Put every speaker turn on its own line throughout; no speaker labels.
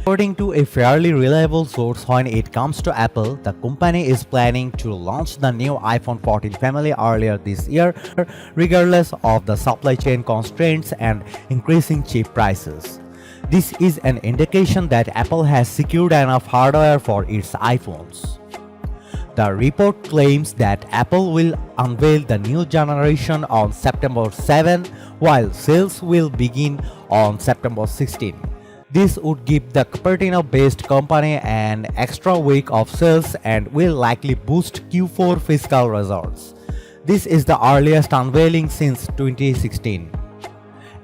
According to a fairly reliable source, when it comes to Apple, the company is planning to launch the new iPhone 14 family earlier this year, regardless of the supply chain constraints and increasing chip prices. This is an indication that Apple has secured enough hardware for its iPhones. The report claims that Apple will unveil the new generation on September 7, while sales will begin on September 16. This would give the Cupertino-based company an extra week of sales and will likely boost Q4 fiscal results. This is the earliest unveiling since 2016.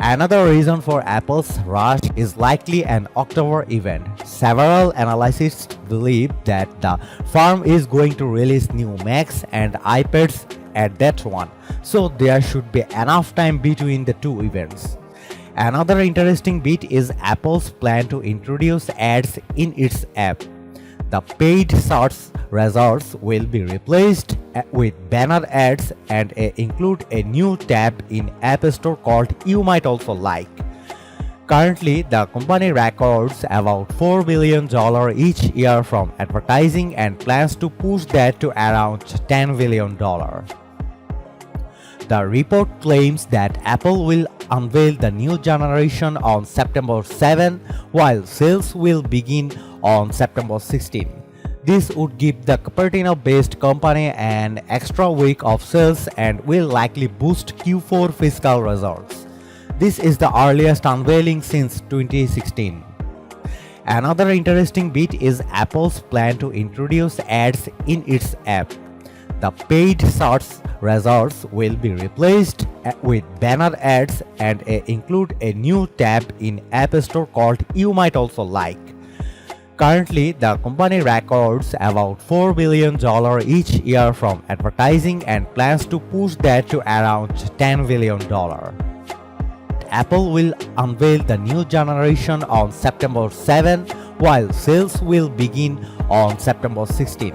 Another reason for Apple's rush is likely an October event. Several analysts believe that the firm is going to release new Macs and iPads at that one, so there should be enough time between the two events. Another interesting bit is Apple's plan to introduce ads in its app. The paid search results will be replaced with banner ads and include a new tab in App Store called You Might Also Like. Currently, the company records about $4 billion each year from advertising and plans to push that to around $10 billion. The report claims that Apple will unveil the new generation on September 7, while sales will begin on September 16. This would give the Cupertino-based company an extra week of sales and will likely boost Q4 fiscal results. This is the earliest unveiling since 2016. Another interesting bit is Apple's plan to introduce ads in its app. The paid search results will be replaced with banner ads and include a new tab in App Store called You Might Also Like. Currently, the company records about $4 billion each year from advertising and plans to push that to around $10 billion. Apple will unveil the new generation on September 7, while sales will begin on September 16.